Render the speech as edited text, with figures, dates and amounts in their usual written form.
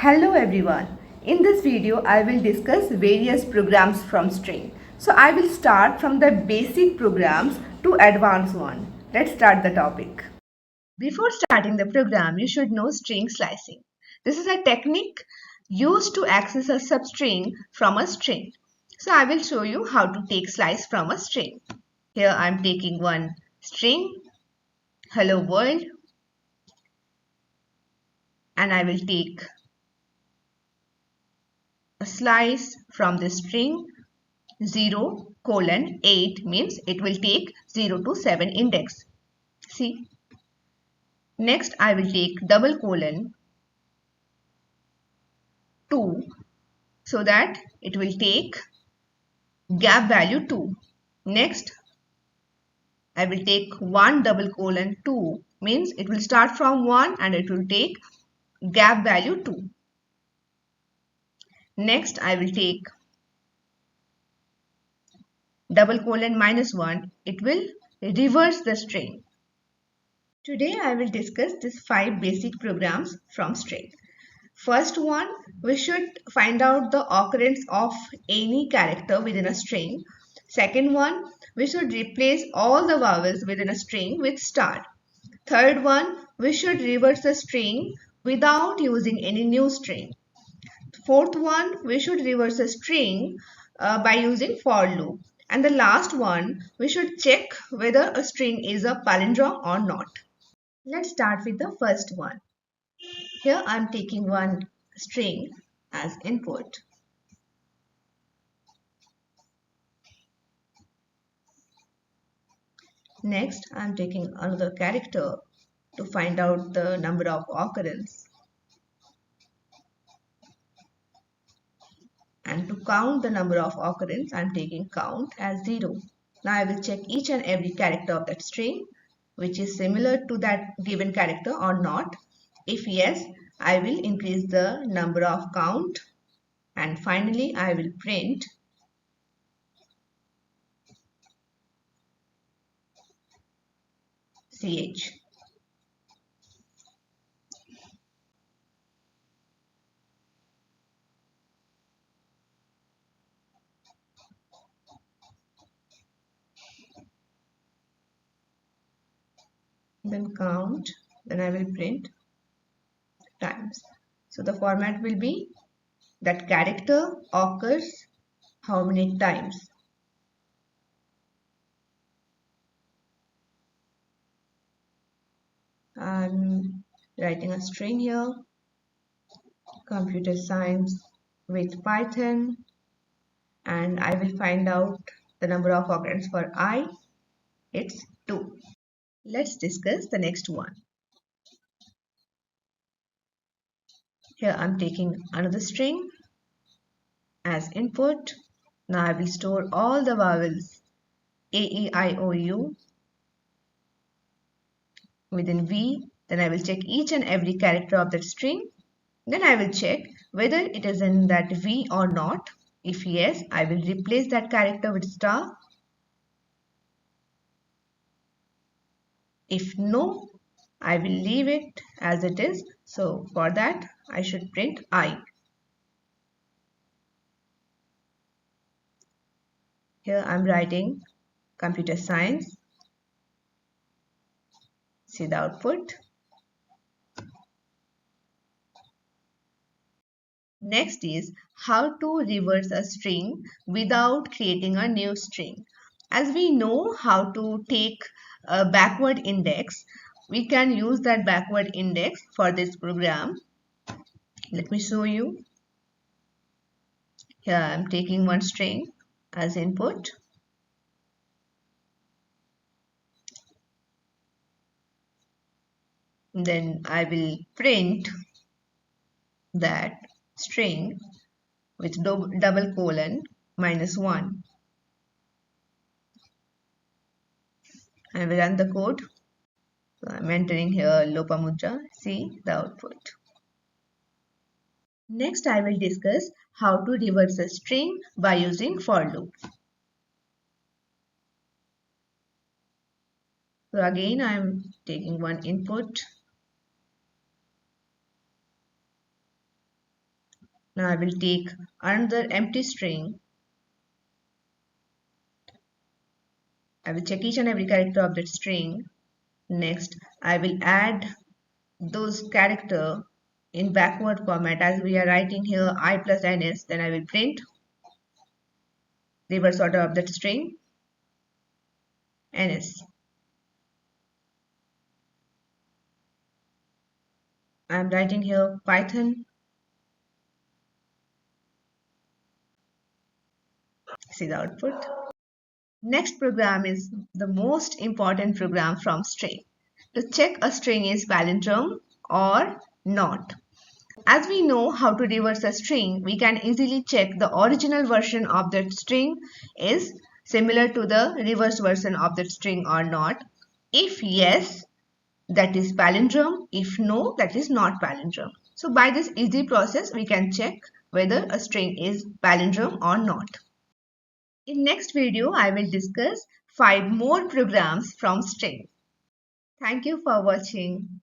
Hello everyone. In this video I will discuss various programs from string. So I will start from the basic programs to advanced one. Let's start the topic. Before starting the program, you should know string slicing. This is a technique used to access a substring from a string. So I will show you how to take slice from a string. Here I am taking one string, hello world, and I will take a slice from the string 0:8 means it will take 0 to 7 index. See. Next I will take double colon 2 so that it will take gap value 2. Next I will take 1 double colon 2 means it will start from 1 and it will take gap value 2. Next I will take double colon -1. It will reverse the string. Today I will discuss these 5 basic programs from string. First one, we should find out the occurrence of any character within a string. Second one, we should replace all the vowels within a string with star. Third one, we should reverse a string without using any new string. Fourth one, we should reverse a string by using for loop. And the last one, we should check whether a string is a palindrome or not. Let's start with the first one. Here I am taking one string as input. Next I am taking another character to find out the number of occurrence. And to count the number of occurrence I am taking count as 0. Now I will check each and every character of that string which is similar to that given character or not. If yes, I will increase the number of count and finally I will print ch. Then count, then I will print times. So the format will be that character occurs how many times. I'm writing a string here, computer science with Python, and I will find out the number of occurrence for I. It's 2. Let's discuss the next one. Here I'm taking another string as input. Now I will store all the vowels A, E, I, O, U within V. Then I will check each and every character of that string. Then I will check whether it is in that V or not. If yes, I will replace that character with star. If no, I will leave it as it is. So for that, I should print I. Here I am writing computer science. See the output. Next is how to reverse a string without creating a new string. As we know how to take a backward index, we can use that backward index for this program. Let me show you. Here I am taking one string as input. Then I will print that string with double colon -1. I will run the code. So I'm entering here Lopamudra. See the output. Next I will discuss how to reverse a string by using for loop. So again I am taking one input. Now I will take another empty string. I will check each and every character of that string. Next, I will add those character in backward format as we are writing here I plus ns. Then I will print reverse order of that string ns. I am writing here Python. See the output. Next program is the most important program from string. To check a string is palindrome or not. As we know how to reverse a string, we can easily check the original version of that string is similar to the reverse version of that string or not. If yes, that is palindrome. If no, that is not palindrome. So by this easy process, we can check whether a string is palindrome or not. In next video, I will discuss 5 more programs from string. Thank you for watching.